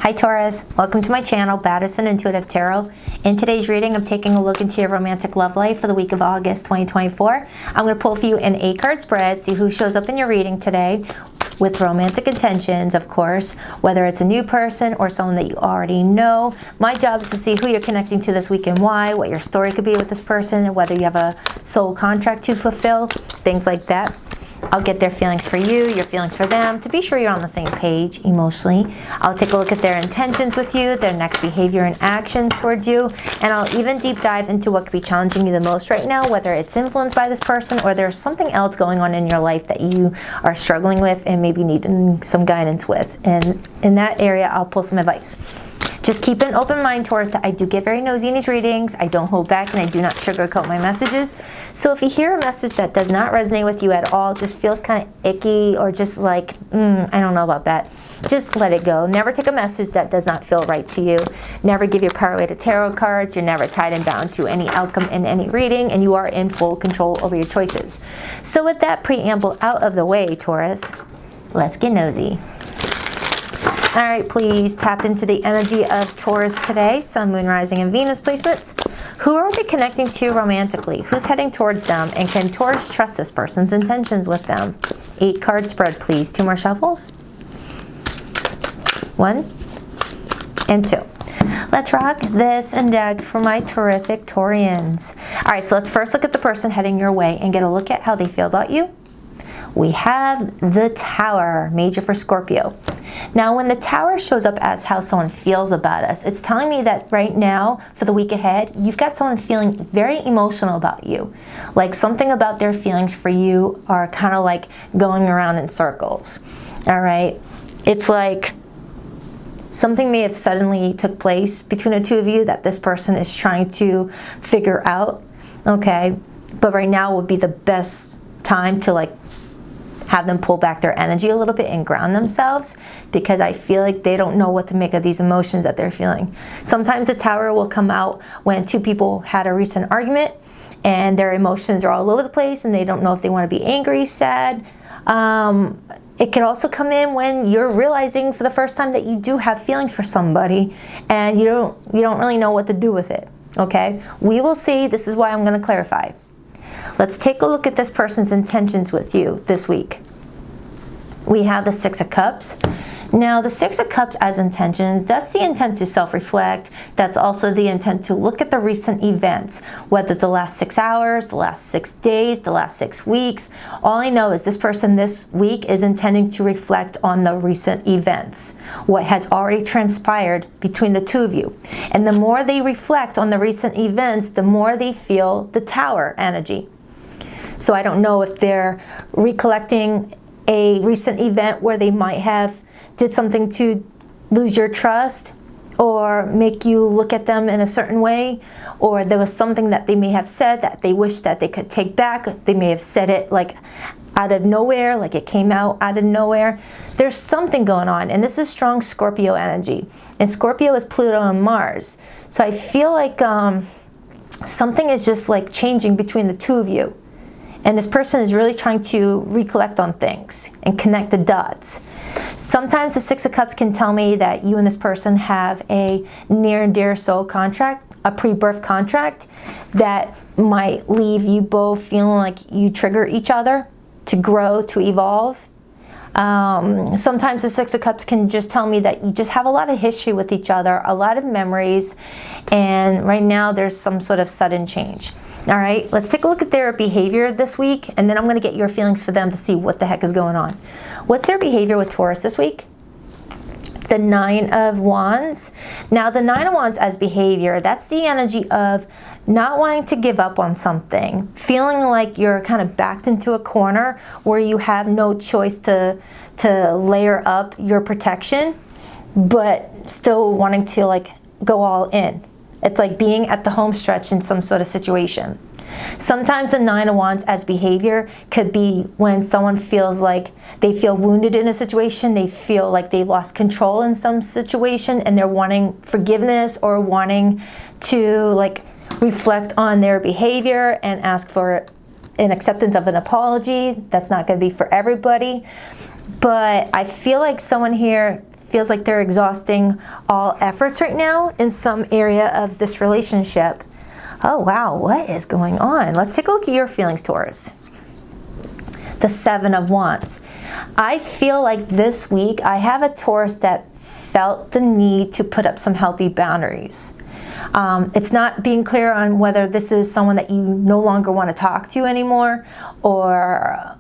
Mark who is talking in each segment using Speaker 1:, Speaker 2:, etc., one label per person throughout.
Speaker 1: Hi Taurus, welcome to my channel, Baddison Intuitive Tarot. In today's reading, I'm taking a look into your romantic love life for the week of August 2024. I'm going to pull for you an 8-card spread, see who shows up in your reading today with romantic intentions, of course, whether it's a new person or someone that you already know. My job is to see who you're connecting to this week and why, what your story could be with this person, and whether you have a soul contract to fulfill, things like that. I'll get their feelings for you, your feelings for them, to be sure you're on the same page emotionally. I'll take a look at their intentions with you, their next behavior and actions towards you, and I'll even deep dive into what could be challenging you the most right now, whether it's influenced by this person or there's something else going on in your life that you are struggling with and maybe needing some guidance with. And in that area, I'll pull some advice. Just keep an open mind, Taurus, that I do get very nosy in these readings. I don't hold back and I do not sugarcoat my messages. So if you hear a message that does not resonate with you at all, just feels kind of icky or just like, I don't know about that, just let it go. Never take a message that does not feel right to you. Never give your power away to tarot cards. You're never tied and bound to any outcome in any reading, and you are in full control over your choices. So with that preamble out of the way, Taurus, let's get nosy. All right, please tap into the energy of Taurus today. Sun, Moon, Rising, and Venus placements. Who are they connecting to romantically? Who's heading towards them? And can Taurus trust this person's intentions with them? 8-card spread, please. 2 more shuffles. 1 and 2. Let's rock this and deck for my terrific Taurians. All right, so let's first look at the person heading your way and get a look at how they feel about you. We have the Tower, major for Scorpio. Now, when the Tower shows up as how someone feels about us, it's telling me that right now, for the week ahead, you've got someone feeling very emotional about you. Like something about their feelings for you are kind of like going around in circles, all right? It's like something may have suddenly took place between the two of you that this person is trying to figure out, okay? But right now would be the best time to like have them pull back their energy a little bit and ground themselves, because I feel like they don't know what to make of these emotions that they're feeling. Sometimes the Tower will come out when two people had a recent argument and their emotions are all over the place and they don't know if they want to be angry, sad. It can also come in when you're realizing for the first time that you do have feelings for somebody and you don't really know what to do with it, okay? We will see. This is why I'm going to clarify. Let's take a look at this person's intentions with you this week. We have the 6 of Cups. Now, the 6 of Cups as intentions, that's the intent to self-reflect. That's also the intent to look at the recent events, whether the last 6 hours, the last 6 days, the last 6 weeks. All I know is this person this week is intending to reflect on the recent events, what has already transpired between the two of you. And the more they reflect on the recent events, the more they feel the Tower energy. So I don't know if they're recollecting a recent event where they might have did something to lose your trust or make you look at them in a certain way, or there was something that they may have said that they wish that they could take back. They may have said it like out of nowhere, like it came out of nowhere. There's something going on, and this is strong Scorpio energy. And Scorpio is Pluto and Mars. So I feel like something is just like changing between the two of you. And this person is really trying to recollect on things and connect the dots. Sometimes the 6 of Cups can tell me that you and this person have a near and dear soul contract, a pre-birth contract that might leave you both feeling like you trigger each other to grow, to evolve. Sometimes the 6 of Cups can just tell me that you just have a lot of history with each other, a lot of memories, and right now there's some sort of sudden change. All right, let's take a look at their behavior this week, and then I'm going to get your feelings for them to see what the heck is going on. What's their behavior with Taurus this week? The 9 of Wands. Now, the 9 of Wands as behavior, that's the energy of not wanting to give up on something, feeling like you're kind of backed into a corner where you have no choice to layer up your protection, but still wanting to like go all in. It's like being at the home stretch in some sort of situation. Sometimes the 9 of Wands as behavior could be when someone feels like they feel wounded in a situation, they feel like they lost control in some situation, and they're wanting forgiveness or wanting to like reflect on their behavior and ask for an acceptance of an apology. That's not going to be for everybody. But I feel like someone here feels like they're exhausting all efforts right now in some area of this relationship. Oh wow, what is going on? Let's take a look at your feelings, Taurus. The Seven of Wands. I feel like this week I have a Taurus that felt the need to put up some healthy boundaries. It's not being clear on whether this is someone that you no longer want to talk to anymore or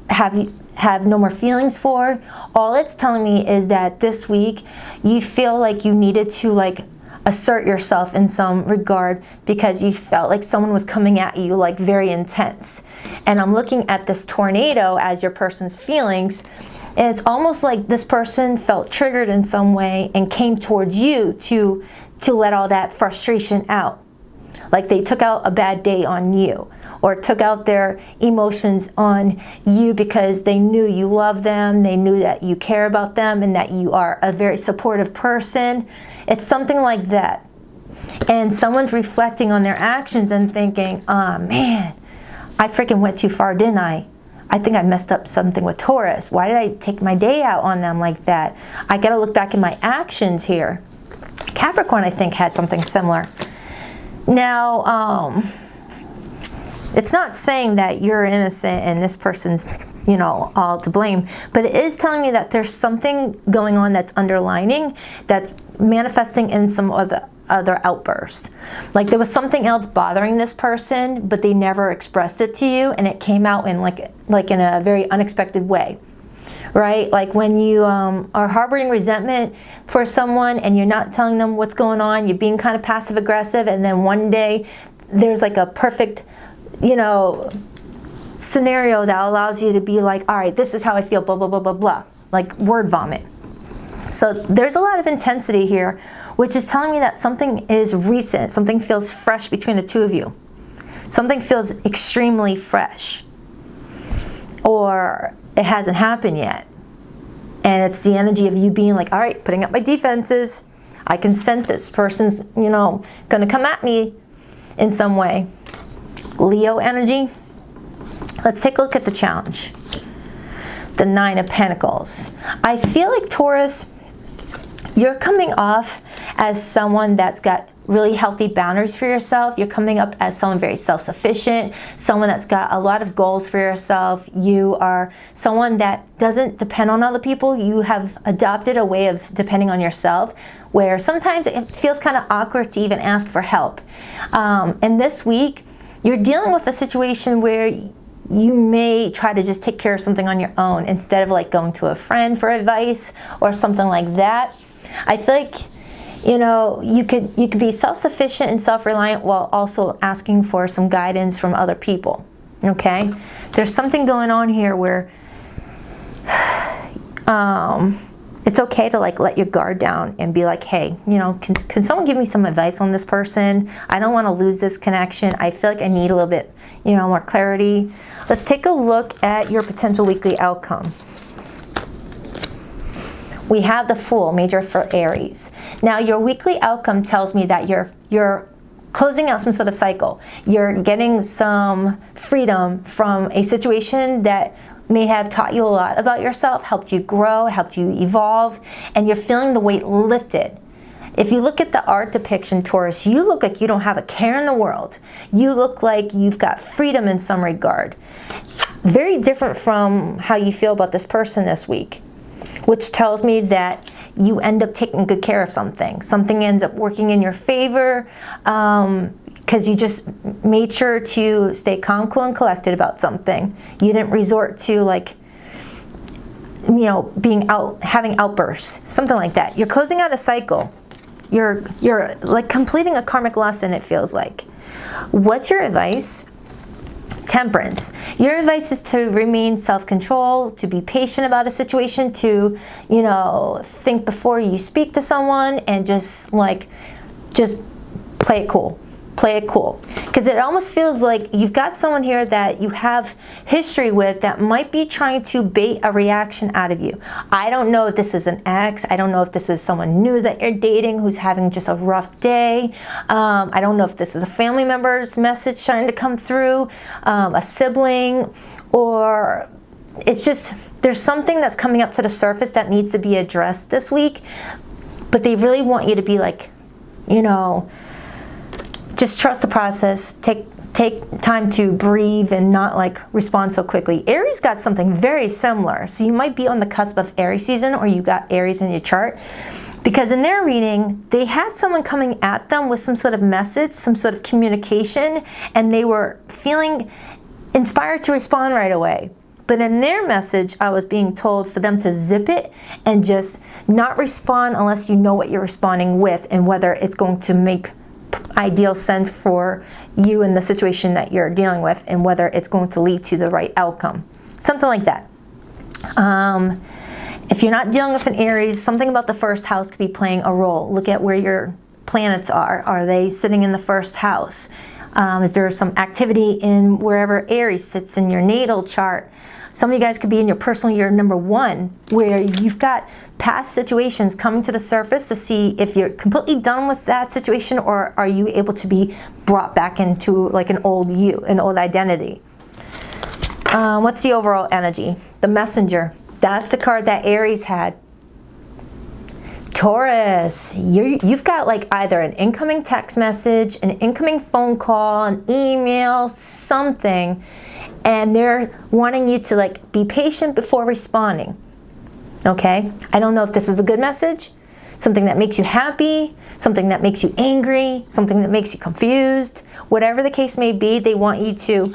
Speaker 1: have no more feelings for. All it's telling me is that this week you feel like you needed to like assert yourself in some regard because you felt like someone was coming at you like very intense. And I'm looking at this tornado as your person's feelings, and it's almost like this person felt triggered in some way and came towards you to let all that frustration out. Like they took out a bad day on you, or took out their emotions on you because they knew you love them, they knew that you care about them, and that you are a very supportive person. It's something like that. And someone's reflecting on their actions and thinking, oh man, I freaking went too far, didn't I? I think I messed up something with Taurus. Why did I take my day out on them like that? I gotta look back at my actions here. Capricorn, I think, had something similar. Now, it's not saying that you're innocent and this person's, you know, all to blame, but it is telling me that there's something going on that's underlining, that's manifesting in some other outburst. Like there was something else bothering this person, but they never expressed it to you, and it came out in like in a very unexpected way. Right? Like when you are harboring resentment for someone and you're not telling them what's going on, you're being kind of passive aggressive, and then one day there's like a perfect, you know, scenario that allows you to be like, all right, this is how I feel, blah, blah, blah, blah, blah, like word vomit. So there's a lot of intensity here, which is telling me that something is recent, something feels fresh between the two of you. Something feels extremely fresh, or it hasn't happened yet. And it's the energy of you being like, all right, putting up my defenses. I can sense this person's, you know, gonna come at me in some way. Leo energy. Let's take a look at the challenge. The Nine of Pentacles. I feel like, Taurus, you're coming off as someone that's got really healthy boundaries for yourself. You're coming up as someone very self-sufficient, someone that's got a lot of goals for yourself. You are someone that doesn't depend on other people. You have adopted a way of depending on yourself, where sometimes it feels kind of awkward to even ask for help. And this week, you're dealing with a situation where you may try to just take care of something on your own instead of like going to a friend for advice or something like that. I feel like, you know, you could be self-sufficient and self-reliant while also asking for some guidance from other people. Okay? There's something going on here where it's okay to like let your guard down and be like, hey, you know, can someone give me some advice on this person? I don't want to lose this connection. I feel like I need a little bit, you know, more clarity. Let's take a look at your potential weekly outcome. We have the Fool, major for Aries. Now, your weekly outcome tells me that you're closing out some sort of cycle. You're getting some freedom from a situation that may have taught you a lot about yourself, helped you grow, helped you evolve, and you're feeling the weight lifted. If you look at the art depiction, Taurus, you look like you don't have a care in the world. You look like you've got freedom in some regard. Very different from how you feel about this person this week, which tells me that you end up taking good care of something. Something ends up working in your favor because you just made sure to stay calm, cool, and collected about something. You didn't resort to like, you know, having outbursts, something like that. You're closing out a cycle. You're like completing a karmic lesson, it feels like. What's your advice? Temperance. Your advice is to remain self-control, to be patient about a situation, to, you know, think before you speak to someone, and just play it cool. Play it cool. Because it almost feels like you've got someone here that you have history with that might be trying to bait a reaction out of you. I don't know if this is an ex. I don't know if this is someone new that you're dating who's having just a rough day. I don't know if this is a family member's message trying to come through, a sibling, or it's just there's something that's coming up to the surface that needs to be addressed this week, but they really want you to be like, you know, just trust the process, take time to breathe and not like respond so quickly. Aries got something very similar. So you might be on the cusp of Aries season, or you got Aries in your chart. Because in their reading, they had someone coming at them with some sort of message, some sort of communication, and they were feeling inspired to respond right away. But in their message, I was being told for them to zip it and just not respond unless you know what you're responding with and whether it's going to make ideal sense for you in the situation that you're dealing with and whether it's going to lead to the right outcome. Something like that. If you're not dealing with an Aries, something about the first house could be playing a role. Look at where your planets are. Are they sitting in the first house? Is there some activity in wherever Aries sits in your natal chart? Some of you guys could be in your personal year number 1, where you've got past situations coming to the surface to see if you're completely done with that situation, or are you able to be brought back into like an old you, an old identity. What's the overall energy? The Messenger. That's the card that Aries had. Taurus, you've got like either an incoming text message, an incoming phone call, an email, something, and they're wanting you to like be patient before responding. Okay? I don't know if this is a good message, something that makes you happy, something that makes you angry, something that makes you confused. Whatever the case may be, they want you to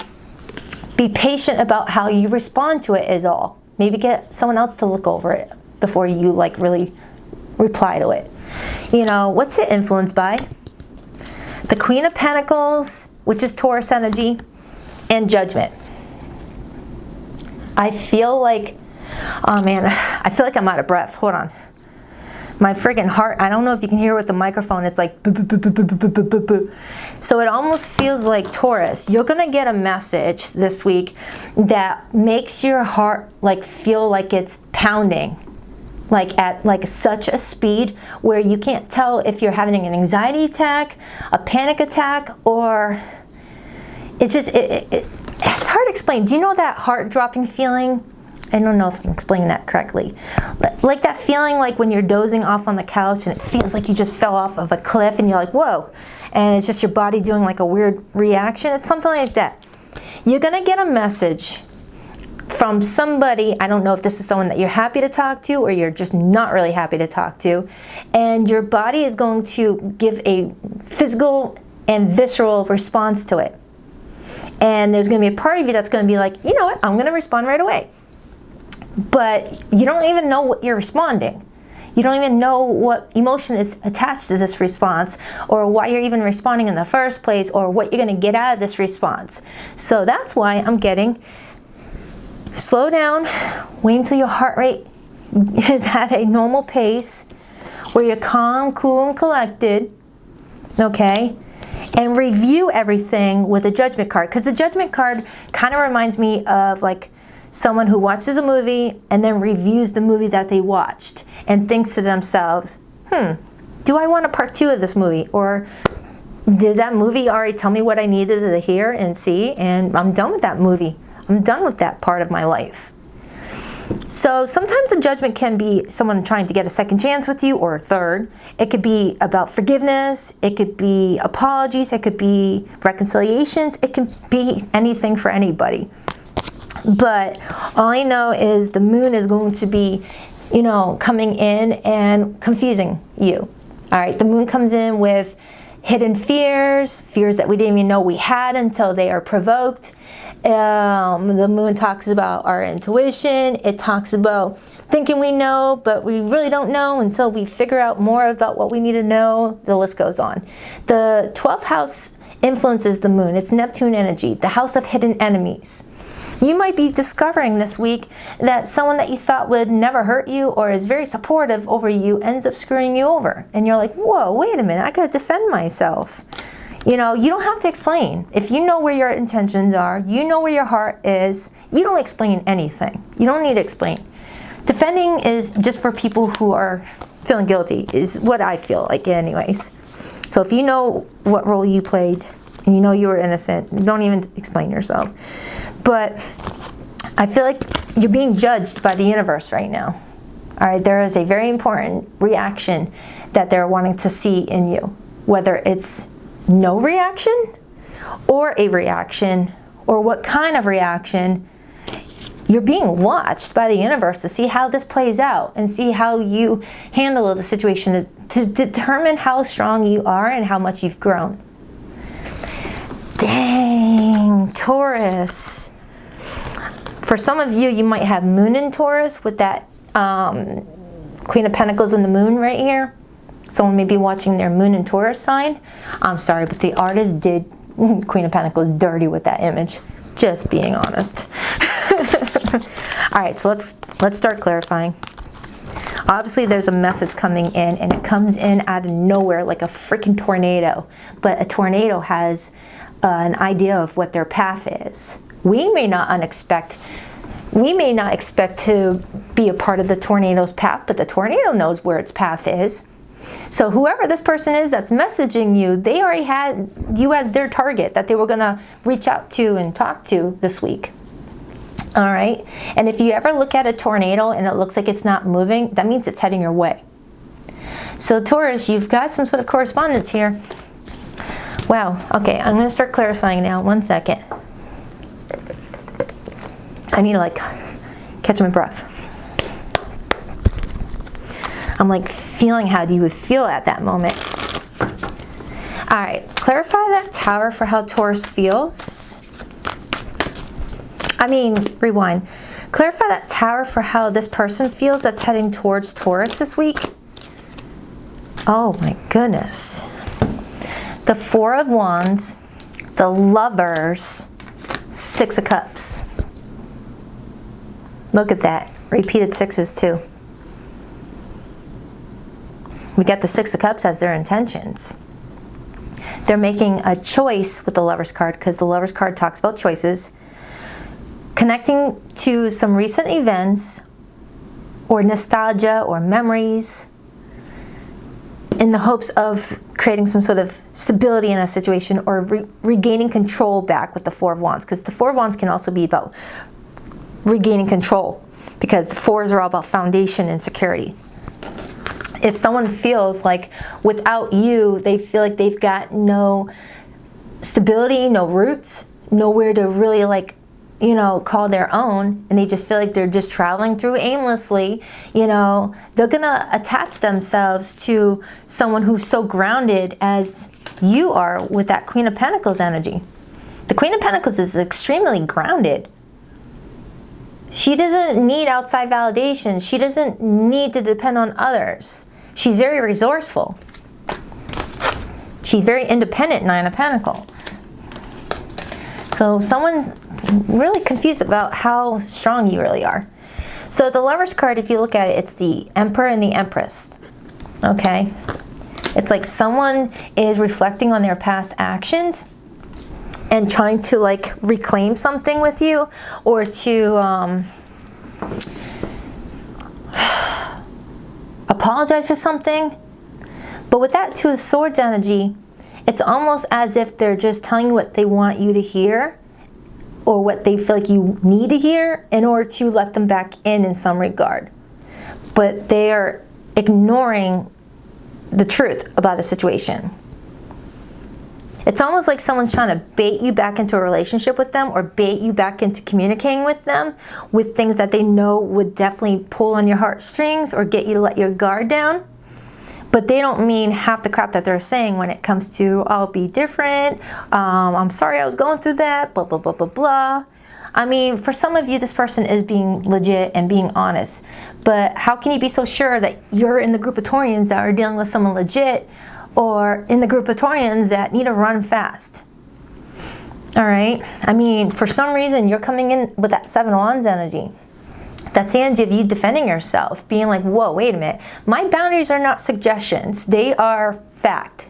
Speaker 1: be patient about how you respond to it is all. Maybe get someone else to look over it before you like really reply to it. You know, what's it influenced by? The Queen of Pentacles, which is Taurus energy, and Judgment. I feel like, oh man, I feel like I'm out of breath. Hold on. My friggin' heart, I don't know if you can hear with the microphone, it's like boo, boo, boo, boo, boo, boo, boo, boo, boo. So it almost feels like Taurus, you're gonna get a message this week that makes your heart like feel like it's pounding, like at like such a speed where you can't tell if you're having an anxiety attack, a panic attack, or it's just, it's hard to explain. Do you know that heart dropping feeling? I don't know if I'm explaining that correctly. But like that feeling like when you're dozing off on the couch and it feels like you just fell off of a cliff and you're like, whoa. And it's just your body doing like a weird reaction. It's something like that. You're gonna get a message from somebody, I don't know if this is someone that you're happy to talk to or you're just not really happy to talk to. And your body is going to give a physical and visceral response to it. And there's gonna be a part of you that's gonna be like, you know what, I'm gonna respond right away. But you don't even know what you're responding. You don't even know what emotion is attached to this response, or why you're even responding in the first place, or what you're going to get out of this response. So that's why I'm getting slow down, wait until your heart rate is at a normal pace, where you're calm, cool, and collected, okay? And review everything with a Judgment card, because the Judgment card kind of reminds me of like someone who watches a movie and then reviews the movie that they watched and thinks to themselves, do I want a part 2 of this movie? Or did that movie already tell me what I needed to hear and see? And I'm done with that movie. I'm done with that part of my life. So sometimes a Judgment can be someone trying to get a second chance with you, or a third. It could be about forgiveness. It could be apologies. It could be reconciliations. It can be anything for anybody. But all I know is the moon is going to be, you know, coming in and confusing you. All right, the moon comes in with hidden fears, fears that we didn't even know we had until they are provoked. The moon talks about our intuition. It talks about thinking we know, but we really don't know until we figure out more about what we need to know. The list goes on. The 12th house influences the moon. It's Neptune energy, the house of hidden enemies. You might be discovering this week that someone that you thought would never hurt you or is very supportive over you ends up screwing you over. And you're like, whoa, wait a minute, I gotta defend myself. You know, you don't have to explain. If you know where your intentions are, you know where your heart is, you don't explain anything. You don't need to explain. Defending is just for people who are feeling guilty, is what I feel like anyways. So if you know what role you played and you know you were innocent, don't even explain yourself. But I feel like you're being judged by the universe right now. All right, there is a very important reaction that they're wanting to see in you, whether it's no reaction or a reaction, or what kind of reaction. You're being watched by the universe to see how this plays out and see how you handle the situation to determine how strong you are and how much you've grown. Dang, Taurus. For some of you, you might have Moon in Taurus with that Queen of Pentacles and the Moon right here. Someone may be watching their Moon in Taurus sign. I'm sorry, but the artist did Queen of Pentacles dirty with that image. Just being honest. All right, so let's start clarifying. Obviously, there's a message coming in, and it comes in out of nowhere like a freaking tornado. But a tornado has an idea of what their path is. We may not expect to be a part of the tornado's path, but the tornado knows where its path is. So whoever this person is that's messaging you, they already had you as their target that they were going to reach out to and talk to this week. All right. And if you ever look at a tornado and it looks like it's not moving, that means it's heading your way. So Taurus, you've got some sort of correspondence here. Wow. Okay, I'm going to start clarifying now. 1 second. I need to like catch my breath. I'm like feeling how you would feel at that moment. All right, clarify that Tower for how Taurus feels. Rewind. Clarify that Tower for how this person feels that's heading towards Taurus this week. Oh my goodness. The Four of Wands, the Lovers, Six of Cups. Look at that. Repeated sixes too. We got the Six of Cups as their intentions. They're making a choice with the Lover's card because the Lover's card talks about choices. Connecting to some recent events or nostalgia or memories in the hopes of creating some sort of stability in a situation or regaining control back with the Four of Wands, because the Four of Wands can also be about regaining control because the fours are all about foundation and security. If someone feels like without you, they feel like they've got no stability, no roots, nowhere to really call their own, and they just feel like they're just traveling through aimlessly, they're gonna attach themselves to someone who's so grounded as you are with that Queen of Pentacles energy. The Queen of Pentacles is extremely grounded. She doesn't need outside validation. She doesn't need to depend on others. She's very resourceful. She's very independent, Nine of Pentacles. So someone's really confused about how strong you really are. So the Lover's card, if you look at it, it's the Emperor and the Empress. Okay? It's like someone is reflecting on their past actions and trying to reclaim something with you, or to apologize for something. But with that Two of Swords energy, it's almost as if they're just telling you what they want you to hear, or what they feel like you need to hear in order to let them back in some regard. But they are ignoring the truth about a situation. It's almost like someone's trying to bait you back into a relationship with them, or bait you back into communicating with them with things that they know would definitely pull on your heartstrings or get you to let your guard down. But they don't mean half the crap that they're saying when it comes to, I'll be different, I'm sorry I was going through that, blah, blah, blah, blah, blah. For some of you, this person is being legit and being honest. But how can you be so sure that you're in the group of Taurians that are dealing with someone legit, or in the group of Taurians that need to run fast? All right? For some reason, you're coming in with that Seven of Wands energy. That's the energy of you defending yourself, being like, whoa, wait a minute. My boundaries are not suggestions. They are fact.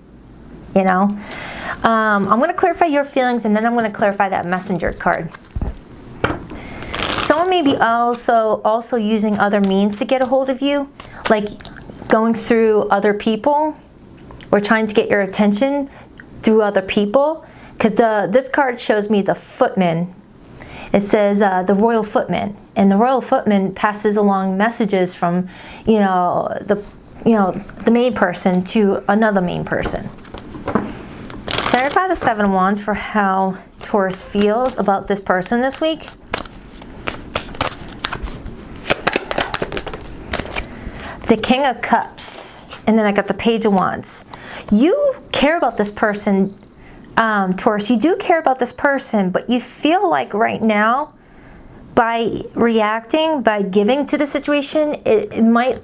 Speaker 1: I'm going to clarify your feelings, and then I'm going to clarify that Messenger card. Someone may be also using other means to get a hold of you, like going through other people, or trying to get your attention through other people. Because this card shows me the Footman. It says the royal footman, and the royal footman passes along messages from, the main person to another main person. Clarify the 7 of Wands for how Taurus feels about this person this week. The King of Cups, and then I got the Page of Wands. You care about this person, Taurus. You do care about this person, but you feel like right now, by reacting, by giving to the situation, it might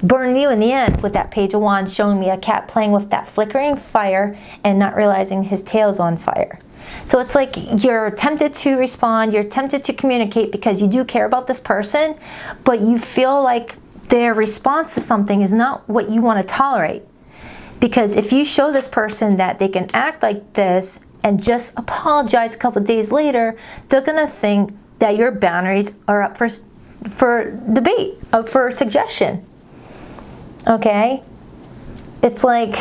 Speaker 1: burn you in the end, with that Page of Wands showing me a cat playing with that flickering fire and not realizing his tail's on fire. So it's like you're tempted to respond, you're tempted to communicate because you do care about this person, but you feel like their response to something is not what you want to tolerate. Because if you show this person that they can act like this and just apologize a couple of days later, they're going to think that your boundaries are up for debate, up for suggestion. Okay? It's like,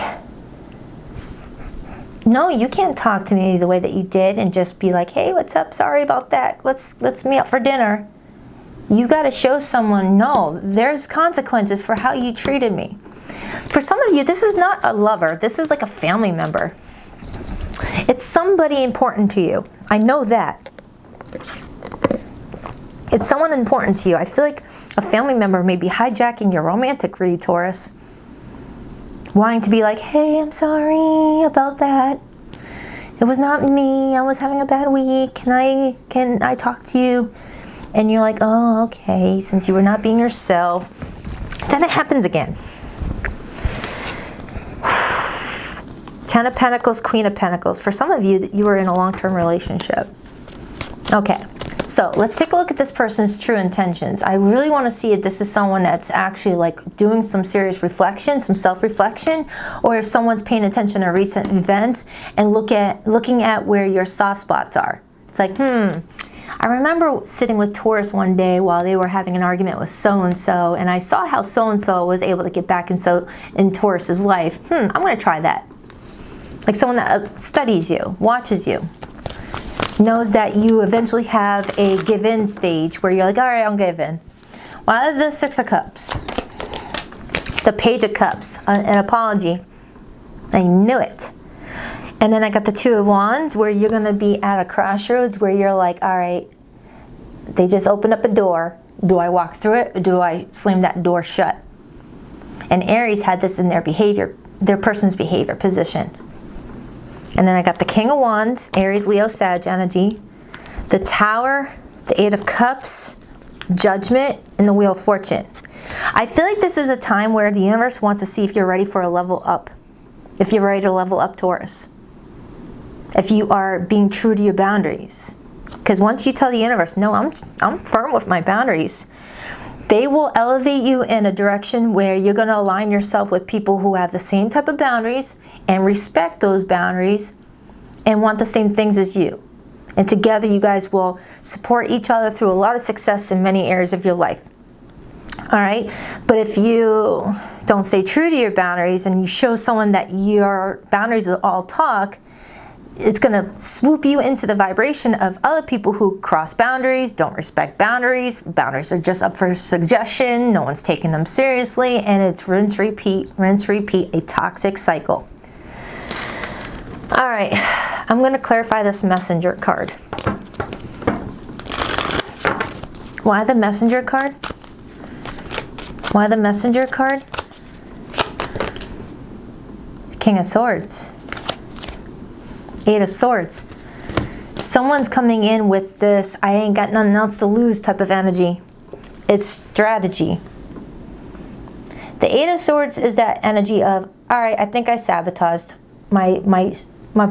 Speaker 1: no, you can't talk to me the way that you did and just be like, hey, what's up? Sorry about that. Let's meet up for dinner. You got to show someone, no, there's consequences for how you treated me. For some of you, this is not a lover. This is like a family member. It's somebody important to you. I know that. It's someone important to you. I feel like a family member may be hijacking your romantic read, Taurus. Wanting to be like, hey, I'm sorry about that. It was not me. I was having a bad week. Can I talk to you? And you're like, oh, okay, since you were not being yourself. Then it happens again. 10 of Pentacles, Queen of Pentacles. For some of you, you were in a long-term relationship. Okay, so let's take a look at this person's true intentions. I really want to see if this is someone that's actually like doing some serious reflection, some self-reflection, or if someone's paying attention to recent events and looking at where your soft spots are. It's like, I remember sitting with Taurus one day while they were having an argument with so-and-so, and I saw how so-and-so was able to get back in Taurus's life. I'm going to try that. Like someone that studies you, watches you, knows that you eventually have a give-in stage where you're like, all right, I'll give in. Well, the 6 of Cups, the Page of Cups, an apology. I knew it. And then I got the 2 of Wands, where you're going to be at a crossroads where you're like, all right, they just opened up a door. Do I walk through it, or do I slam that door shut? And Aries had this in their behavior, their person's behavior position. And then I got the King of Wands, Aries, Leo, Sag energy, the Tower, the 8 of Cups, Judgment, and the Wheel of Fortune. I feel like this is a time where the universe wants to see if you're ready for a level up. If you're ready to level up, Taurus. If you are being true to your boundaries. Because once you tell the universe, no, I'm firm with my boundaries, they will elevate you in a direction where you're going to align yourself with people who have the same type of boundaries and respect those boundaries and want the same things as you. And together you guys will support each other through a lot of success in many areas of your life. All right? But if you don't stay true to your boundaries and you show someone that your boundaries are all talk, it's going to swoop you into the vibration of other people who cross boundaries, don't respect boundaries. Boundaries are just up for suggestion. No one's taking them seriously. And it's rinse, repeat, a toxic cycle. All right, I'm going to clarify this Messenger card. Why the Messenger card? Why the Messenger card? King of Swords. 8 of Swords. Someone's coming in with this, I ain't got nothing else to lose type of energy. It's strategy. The 8 of Swords is that energy of, all right, I think I sabotaged my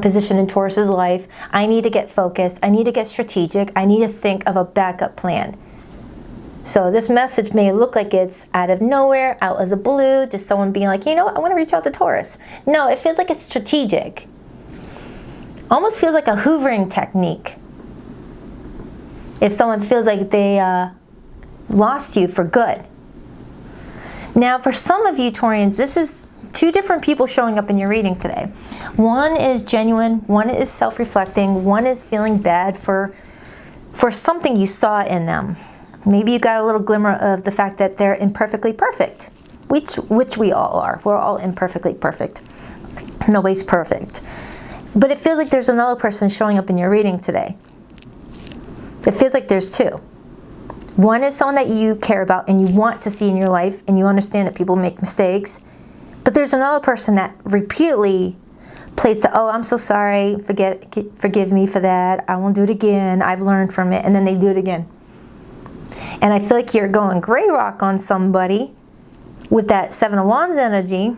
Speaker 1: position in Taurus's life. I need to get focused. I need to get strategic. I need to think of a backup plan. So this message may look like it's out of nowhere, out of the blue, just someone being like, you know what, I want to reach out to Taurus. No, it feels like it's strategic. Almost feels like a hoovering technique. If someone feels like they lost you for good. Now, for some of you Taurians, this is 2 different people showing up in your reading today. One is genuine, one is self-reflecting, one is feeling bad for for something you saw in them. Maybe you got a little glimmer of the fact that they're imperfectly perfect, which we all are. We're all imperfectly perfect. Nobody's perfect. But it feels like there's another person showing up in your reading today. It feels like there's two. One is someone that you care about and you want to see in your life, and you understand that people make mistakes. But there's another person that repeatedly plays the, oh, I'm so sorry, forgive me for that, I won't do it again, I've learned from it, and then they do it again. And I feel like you're going gray rock on somebody with that Seven of Wands energy,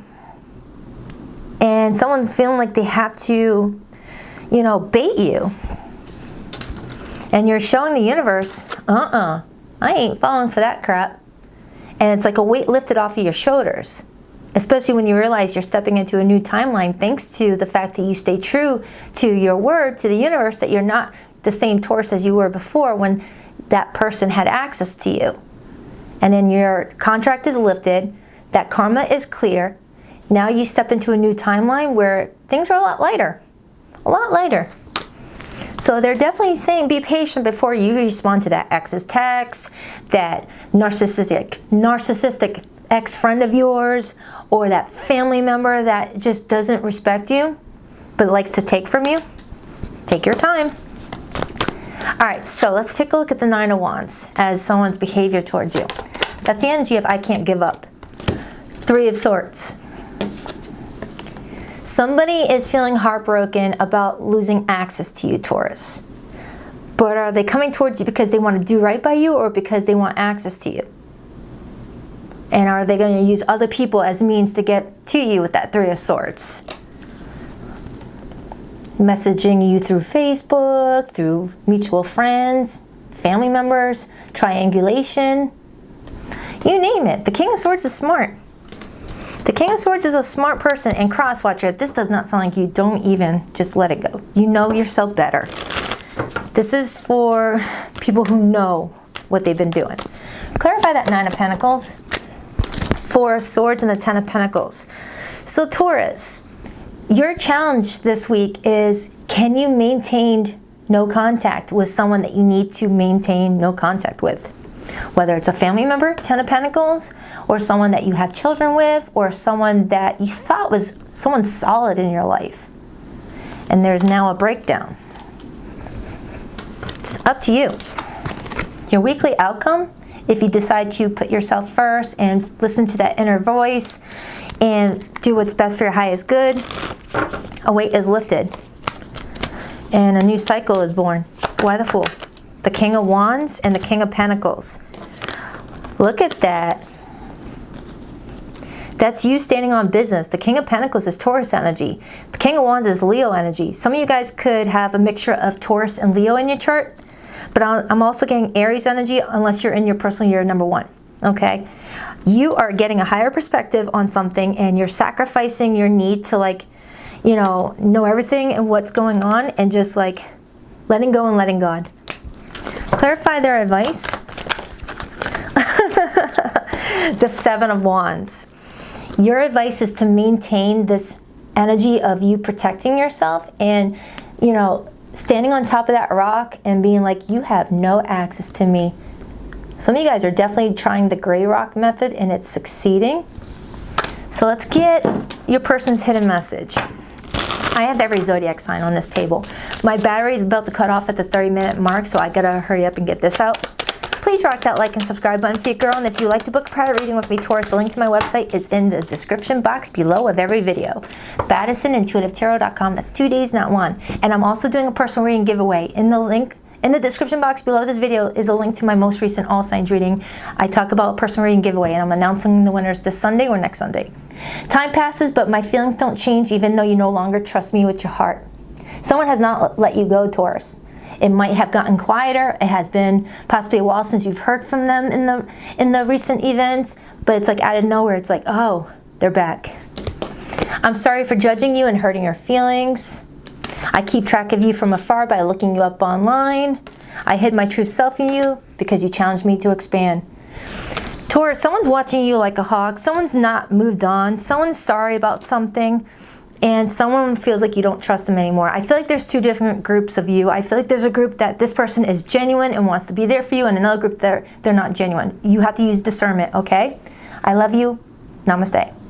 Speaker 1: and someone's feeling like they have to, bait you. And you're showing the universe, I ain't falling for that crap. And it's like a weight lifted off of your shoulders. Especially when you realize you're stepping into a new timeline thanks to the fact that you stay true to your word, to the universe, that you're not the same Taurus as you were before when that person had access to you. And then your contract is lifted, that karma is clear. Now you step into a new timeline where things are a lot lighter. A lot lighter. So they're definitely saying be patient before you respond to that ex's text, that narcissistic ex-friend of yours, or that family member that just doesn't respect you but likes to take from you. Take your time. All right, so let's take a look at the Nine of Wands as someone's behavior towards you. That's the energy of I can't give up. Three of Swords. Somebody is feeling heartbroken about losing access to you, Taurus. But are they coming towards you because they want to do right by you or because they want access to you? And are they going to use other people as means to get to you with that Three of Swords? Messaging you through Facebook, through mutual friends, family members, triangulation. You name it. The King of Swords is smart. The King of Swords is a smart person, and crosswatcher, if this does not sound like you, don't even, just let it go. You know yourself better. This is for people who know what they've been doing. Clarify that Nine of Pentacles. Four of Swords and the Ten of Pentacles. So Taurus, your challenge this week is, can you maintain no contact with someone that you need to maintain no contact with? Whether it's a family member, Ten of Pentacles, or someone that you have children with, or someone that you thought was someone solid in your life. And there's now a breakdown. It's up to you. Your weekly outcome, if you decide to put yourself first and listen to that inner voice and do what's best for your highest good, a weight is lifted and a new cycle is born. Why the Fool? The King of Wands and the King of Pentacles. Look at that. That's you standing on business. The King of Pentacles is Taurus energy. The King of Wands is Leo energy. Some of you guys could have a mixture of Taurus and Leo in your chart, but I'm also getting Aries energy unless you're in your personal year number 1. Okay? You are getting a higher perspective on something, and you're sacrificing your need to know everything and what's going on, and just letting go and letting God. Clarify their advice. The Seven of Wands. Your advice is to maintain this energy of you protecting yourself and, standing on top of that rock and being like, you have no access to me. Some of you guys are definitely trying the gray rock method and it's succeeding. So let's get your person's hidden message. I have every zodiac sign on this table. My battery is about to cut off at the 30-minute mark, so I gotta hurry up and get this out. Please rock that like and subscribe button for your girl, and if you'd like to book a private reading with me, Taurus, the link to my website is in the description box below of every video. BaddisonIntuitiveTarot.com. That's 2 days, not 1. And I'm also doing a personal reading giveaway. In the description box below this video is a link to my most recent all signs reading. I talk about a personal reading giveaway, and I'm announcing the winners this Sunday or next Sunday. Time passes, but my feelings don't change even though you no longer trust me with your heart. Someone has not let you go, Taurus. It might have gotten quieter. It has been possibly a while since you've heard from them in the recent events, but it's like out of nowhere, it's like, oh, they're back. I'm sorry for judging you and hurting your feelings. I keep track of you from afar by looking you up online. I hid my true self in you because you challenged me to expand. Taurus, someone's watching you like a hawk. Someone's not moved on. Someone's sorry about something. and someone feels like you don't trust them anymore. I feel like there's two different groups of you. I feel like there's a group that this person is genuine and wants to be there for you, and another group that they're not genuine. You have to use discernment, okay? I love you. Namaste.